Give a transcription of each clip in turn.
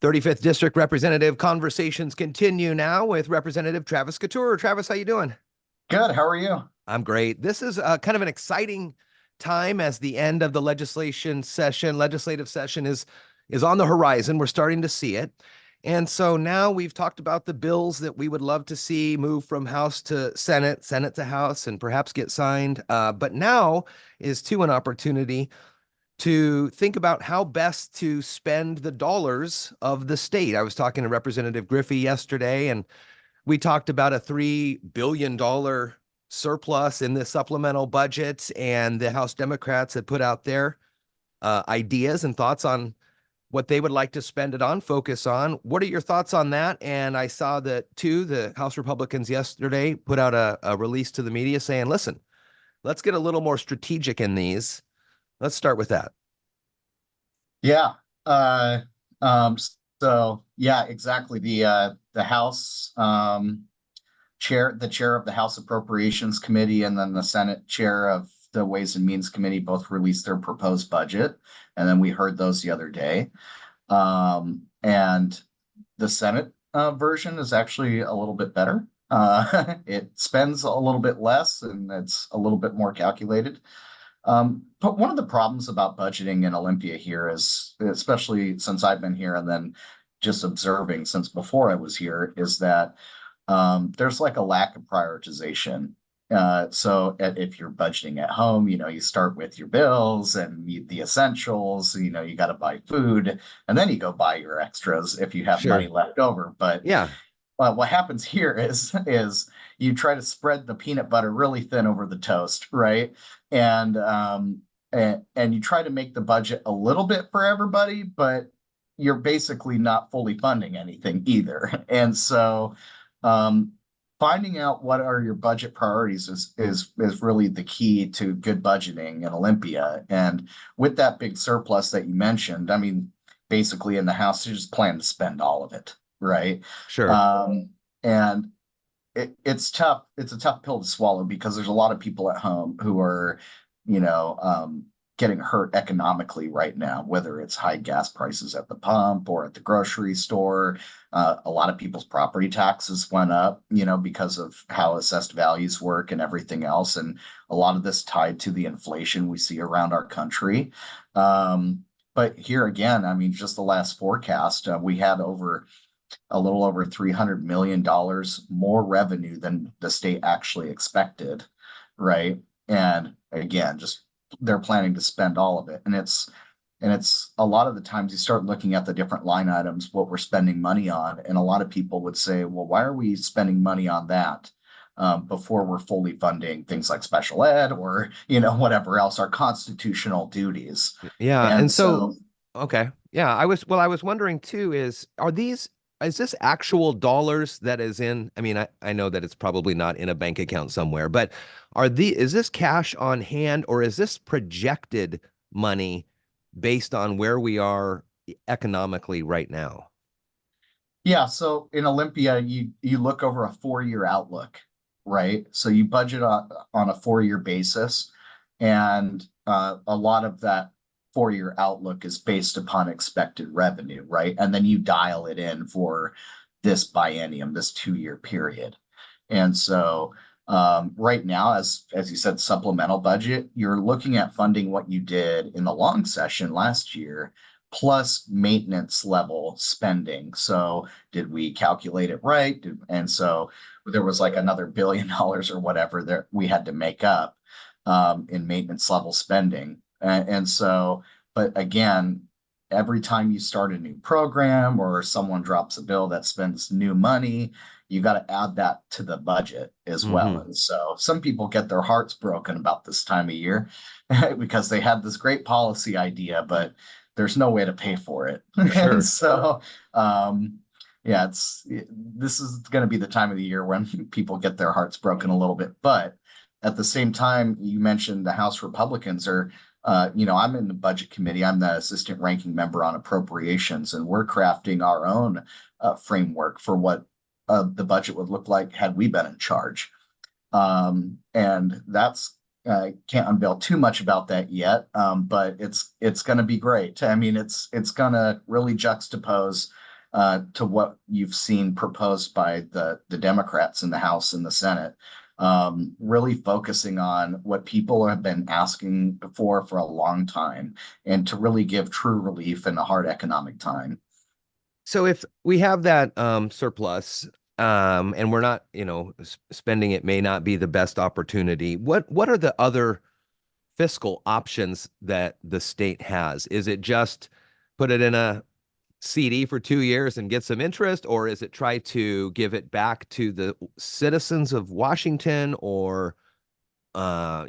35th District Representative conversations continue now with Representative Travis Couture. Travis, how you doing? Good. How are you? I'm great. This is kind of an exciting time as the end of the legislative session is on the horizon. We're starting to see it. And so now we've talked about the bills that we would love to see move from House to Senate, Senate to House, and perhaps get signed. But now is too an opportunity to think about how best to spend the dollars of the state. I was talking to Representative Griffey yesterday, and we talked about a $3 billion surplus in the supplemental budget, and the House Democrats had put out their ideas and thoughts on what they would like to spend it on, focus on. What are your thoughts on that? And I saw that, too, the House Republicans yesterday put out a release to the media saying, listen, let's get a little more strategic in these. Let's start with that. Yeah. Uh, um, so yeah, exactly. The House the chair of the House Appropriations Committee, and then the Senate chair of the Ways and Means Committee both released their proposed budget, and then we heard those the other day. And the Senate version is actually a little bit better. It spends a little bit less, and it's a little bit more calculated. But one of the problems about budgeting in Olympia here is, especially since I've been here and then just observing since before I was here, is that there's like a lack of prioritization. So if you're budgeting at home, you start with your bills and the essentials, you got to buy food, and then you go buy your extras if you have money Sure. left over. But Yeah. what happens here is you try to spread the peanut butter really thin over the toast, right? And and you try to make the budget a little bit for everybody, but you're basically not fully funding anything either. And so um, finding out what are your budget priorities is really the key to good budgeting in Olympia. And with that big surplus that you mentioned, I mean, basically in the House, you just plan to spend all of it, right? Sure. Um, and it's tough. It's a tough pill to swallow because there's a lot of people at home who are, you know, um, getting hurt economically right now, whether it's high gas prices at the pump or at the grocery store. A lot of people's property taxes went up, because of how assessed values work and everything else. And a lot of this tied to the inflation we see around our country. But here again, I mean, just the last forecast, we had a little over $300 million more revenue than the state actually expected, right? And again, just they're planning to spend all of it. And it's a lot of the times you start looking at the different line items, what we're spending money on, and a lot of people would say, well, why are we spending money on that? Before we're fully funding things like special ed or whatever else, our constitutional duties. Yeah. And And so, so okay. Yeah. I was wondering too, is this actual dollars that is in, I mean, I know that it's probably not in a bank account somewhere, but is this cash on hand, or is this projected money based on where we are economically right now? Yeah, so in Olympia, you look over a 4-year outlook, right? So you budget on a 4-year basis, and a lot of that 4-year outlook is based upon expected revenue, right? And then you dial it in for this biennium, this 2-year period. And so right now, as you said, supplemental budget, you're looking at funding what you did in the long session last year, plus maintenance level spending. So did we calculate it right? And so there was like another $1 billion or whatever that we had to make up in maintenance level spending. And so, but again, every time you start a new program or someone drops a bill that spends new money, you got to add that to the budget as well. Hmm. And so some people get their hearts broken about this time of year because they had this great policy idea, but there's no way to pay for it. And Sure. so, yeah, this is going to be the time of the year when people get their hearts broken a little bit. But at the same time, you mentioned the House Republicans are I'm in the budget committee. I'm the assistant ranking member on appropriations, and we're crafting our own framework for what the budget would look like had we been in charge. And that's can't unveil too much about that yet, but it's going to be great. I mean, it's going to really juxtapose to what you've seen proposed by the Democrats in the House and the Senate. Really focusing on what people have been asking for a long time, and to really give true relief in a hard economic time. So if we have that surplus, and we're not, spending it may not be the best opportunity, what are the other fiscal options that the state has? Is it just put it in a CD for 2 years and get some interest, or is it try to give it back to the citizens of Washington, or cut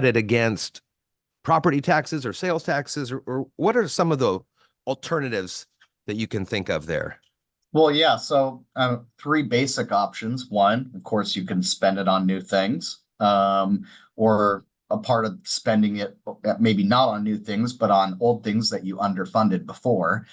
it against property taxes or sales taxes, or what are some of the alternatives that you can think of there? Well, yeah. So three basic options. One, of course, you can spend it on new things, or a part of spending it, maybe not on new things, but on old things that you underfunded before.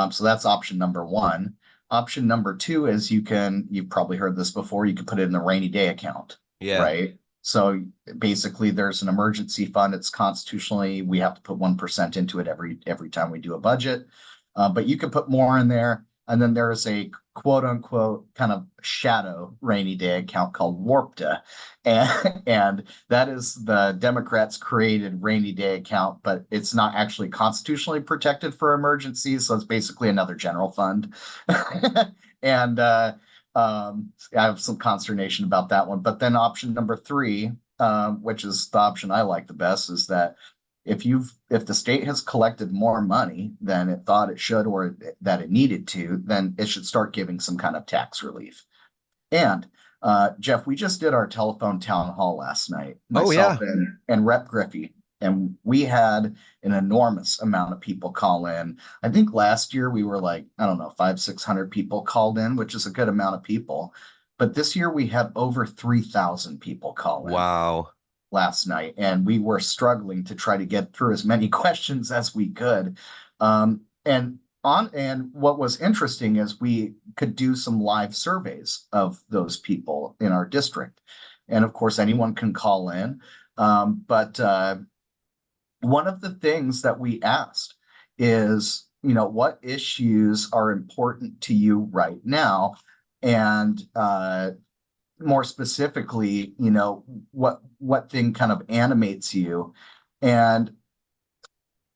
So that's option number one. Option number two is you've probably heard this before, you can put it in the rainy day account, Yeah. right? So basically there's an emergency fund. It's constitutionally, we have to put 1% into it every time we do a budget. But you can put more in there. And then there is a quote unquote kind of shadow rainy day account called WARPTA. And that is the Democrats created rainy day account, but it's not actually constitutionally protected for emergencies. So it's basically another general fund. And I have some consternation about that one. But then option number three, which is the option I like the best, is that if the state has collected more money than it thought it should, or that it needed to, then it should start giving some kind of tax relief. And Jeff, we just did our telephone town hall last night, Oh, myself yeah. and Rep Griffey, and we had an enormous amount of people call in. I think last year we were like, I don't know, 500-600 people called in, which is a good amount of people. But this year we had over 3,000 people call in Wow. last night, and we were struggling to try to get through as many questions as we could. And what was interesting is we could do some live surveys of those people in our district. And of course, anyone can call in. But one of the things that we asked is, what issues are important to you right now? And more specifically, what thing kind of animates you. And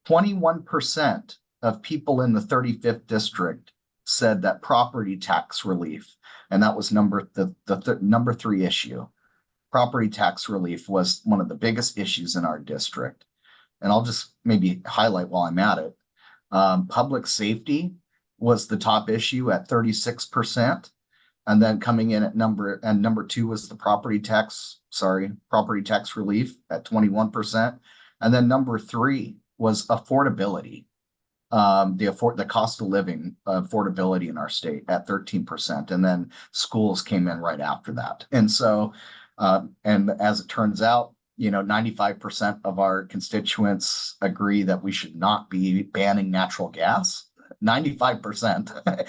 21% of people in the 35th district said that property tax relief, and that was number three issue. Property tax relief was one of the biggest issues in our district. And I'll just maybe highlight while I'm at it. Public safety was the top issue at 36%. And then coming in at number two was the property tax relief at 21%. And then number three was affordability. The cost of living, affordability in our state at 13%. And then schools came in right after that. And so, and as it turns out, 95% of our constituents agree that we should not be banning natural gas. 95%.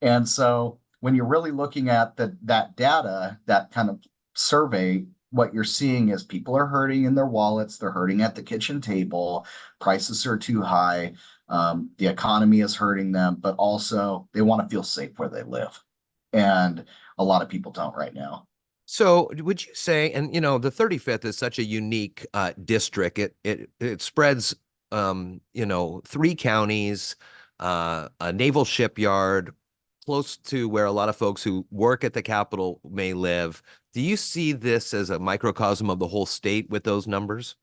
And so when you're really looking at that data, that kind of survey, what you're seeing is people are hurting in their wallets. They're hurting at the kitchen table. Prices are too high. The economy is hurting them, but also they want to feel safe where they live. And a lot of people don't right now. So would you say, and the 35th is such a unique district. It spreads, 3 counties, a naval shipyard, close to where a lot of folks who work at the Capitol may live. Do you see this as a microcosm of the whole state with those numbers?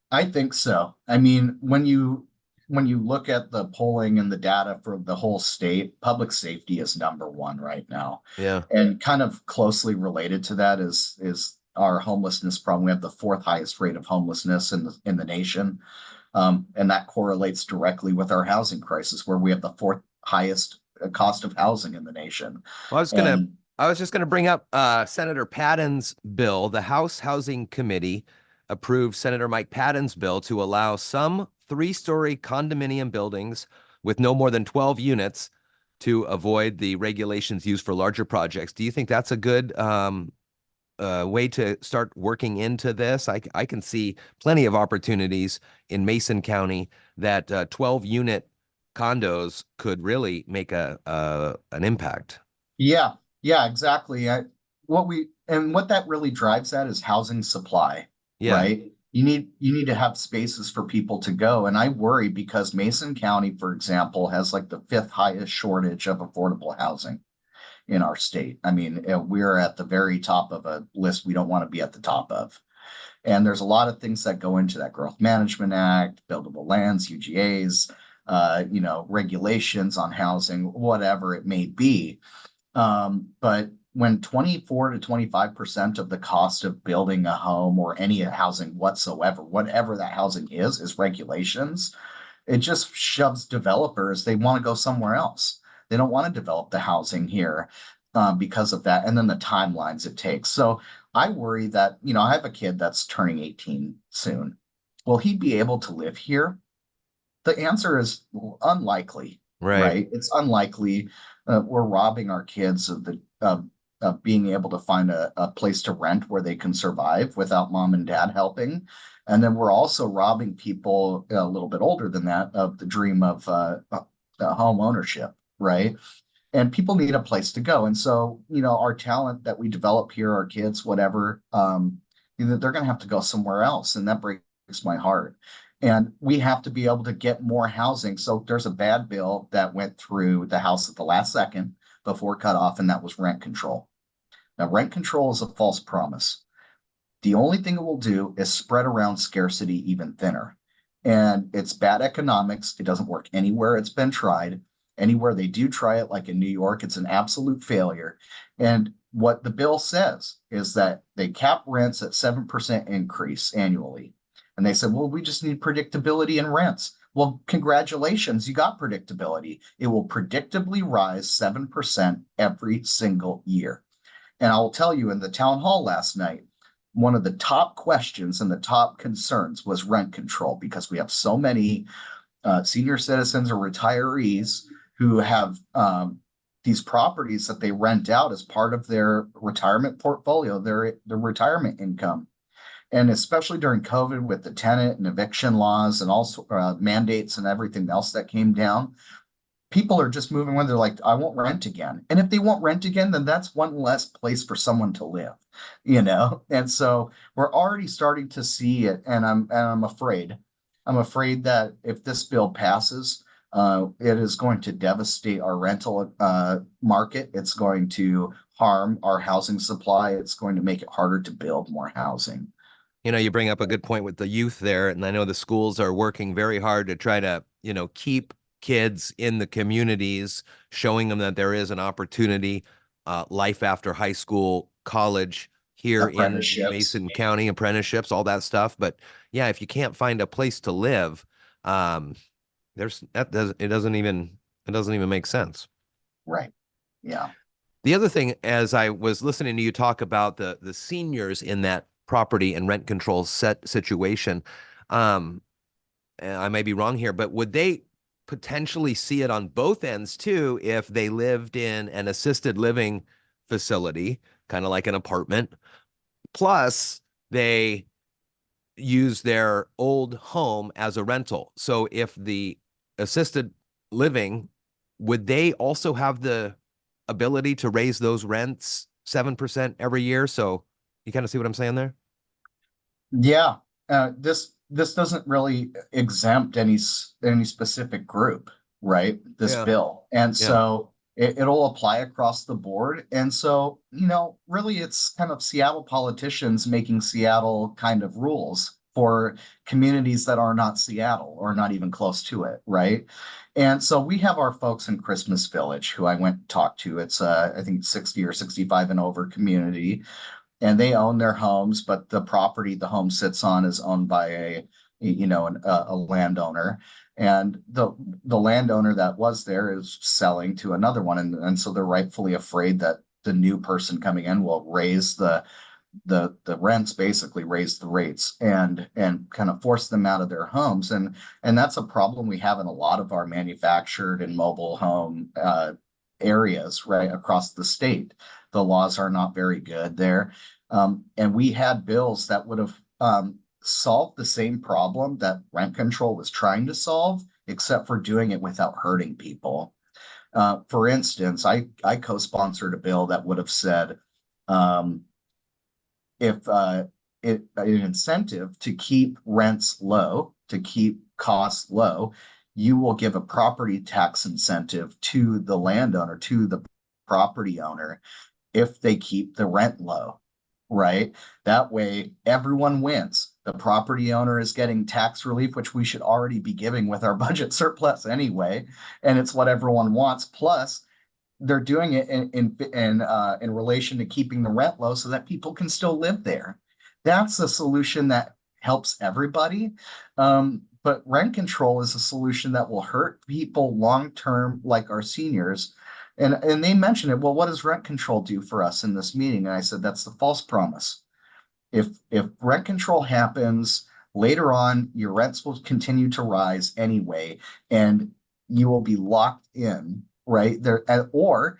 I think so. I mean, when you look at the polling and the data for the whole state, public safety is number one right now. Yeah. And kind of closely related to that is our homelessness problem. We have the 4th highest rate of homelessness in the nation. And that correlates directly with our housing crisis, where we have the 4th highest cost of housing in the nation. Well, I was just gonna bring up Senator Patton's bill. The House Housing Committee approved Senator Mike Patton's bill to allow some 3-story condominium buildings with no more than 12 units to avoid the regulations used for larger projects. Do you think that's a good way to start working into this? I can see plenty of opportunities in Mason County that 12-unit condos could really make an impact. Yeah, yeah, exactly. What that really drives at is housing supply, Yeah. right? You need to have spaces for people to go. And I worry because Mason County, for example, has like the fifth highest shortage of affordable housing in our state. I mean, we're at the very top of a list we don't want to be at the top of. And there's a lot of things that go into that Growth Management Act, buildable lands, UGAs, regulations on housing, whatever it may be. But when 24 to 25% of the cost of building a home or any housing whatsoever, whatever that housing is regulations, it just shoves developers. They want to go somewhere else. They don't want to develop the housing here because of that. And then the timelines it takes. So I worry that, I have a kid that's turning 18 soon. Will he be able to live here? The answer is unlikely, Right. right? It's unlikely. We're robbing our kids of being able to find a place to rent where they can survive without mom and dad helping. And then we're also robbing people a little bit older than that of the dream of home ownership, right? And people need a place to go. And so, our talent that we develop here, our kids, whatever, they're going to have to go somewhere else. And that breaks my heart. And we have to be able to get more housing. So there's a bad bill that went through the House at the last second before cutoff, and that was rent control. Now, rent control is a false promise. The only thing it will do is spread around scarcity even thinner. And it's bad economics. It doesn't work anywhere it's been tried. Anywhere they do try it, like in New York, it's an absolute failure. And what the bill says is that they cap rents at 7% increase annually. And they said, well, we just need predictability in rents. Well, congratulations, you got predictability. It will predictably rise 7% every single year. And I will tell you, in the town hall last night, one of the top questions and the top concerns was rent control, because we have so many senior citizens or retirees who have these properties that they rent out as part of their retirement portfolio, their retirement income. And especially during COVID with the tenant and eviction laws and also mandates and everything else that came down, people are just moving when they're like, I won't rent again. And if they won't rent again, then that's one less place for someone to live, And so we're already starting to see it. And I'm afraid. I'm afraid that if this bill passes, it is going to devastate our rental market. It's going to harm our housing supply. It's going to make it harder to build more housing. You bring up a good point with the youth there, and I know the schools are working very hard to try to, keep kids in the communities, showing them that there is an opportunity, life after high school, college here in Apprenticeships. Mason County, apprenticeships, all that stuff. But yeah, if you can't find a place to live, it doesn't even make sense. Right. Yeah. The other thing, as I was listening to you talk about the seniors in that property and rent control situation, and I may be wrong here, but would they potentially see it on both ends too if they lived in an assisted living facility, kind of like an apartment, plus they use their old home as a rental? So if the assisted living, would they also have the ability to raise those rents 7% every year? So you kind of see what I'm saying there? Yeah. This doesn't really exempt any specific group, right? This Yeah. bill. And Yeah. so it'll apply across the board. And so, really it's kind of Seattle politicians making Seattle kind of rules for communities that are not Seattle or not even close to it, right? And so we have our folks in Christmas Village who I went and talked to. It's I think 60 or 65 and over community, and they own their homes, but the property the home sits on is owned by a landowner. And the landowner that was there is selling to another one. And so they're rightfully afraid that the new person coming in will raise the rents, basically raise the rates and kind of force them out of their homes. And that's a problem we have in a lot of our manufactured and mobile home areas, right, across the state. The laws are not very good there. And we had bills that would have solved the same problem that rent control was trying to solve except for doing it without hurting people. For instance, I co-sponsored a bill that would have said, if an incentive to keep rents low, to keep costs low, you will give a property tax incentive to the landowner, to the property owner, if they keep the rent low, right? That way, everyone wins. The property owner is getting tax relief, which we should already be giving with our budget surplus anyway, and it's what everyone wants. Plus, they're doing it in relation to keeping the rent low so that people can still live there. That's a solution that helps everybody. But rent control is a solution that will hurt people long term, like our seniors. And they mentioned it. Well, what does rent control do for us in this meeting? And I said that's the false promise. If rent control happens later on, your rents will continue to rise anyway, and you will be locked in, right there, or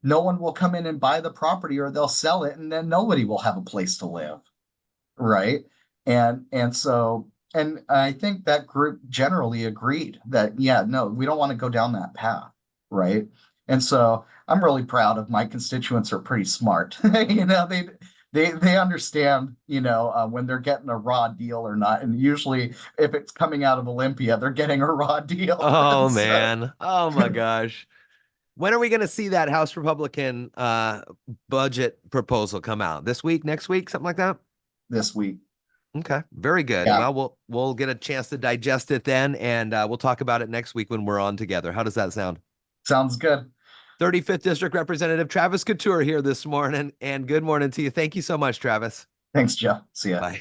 no one will come in and buy the property, or they'll sell it, and then nobody will have a place to live, right? And I think that group generally agreed that, yeah, no, we don't want to go down that path, right? And so I'm really proud of my constituents are pretty smart. You know, they understand, when they're getting a raw deal or not. And usually if it's coming out of Olympia, they're getting a raw deal. Oh And so man. Oh my gosh. When are we going to see that House Republican budget proposal come out? This week, next week, something like that? this week, Okay, very good. yeah, Well, we'll get a chance to digest it then, and we'll talk about it next week when we're on together. How does that sound? sounds good. 35th District Representative Travis Couture here this morning, and good morning to you. Thank you so much, Travis. Thanks, Jeff. See ya. Bye.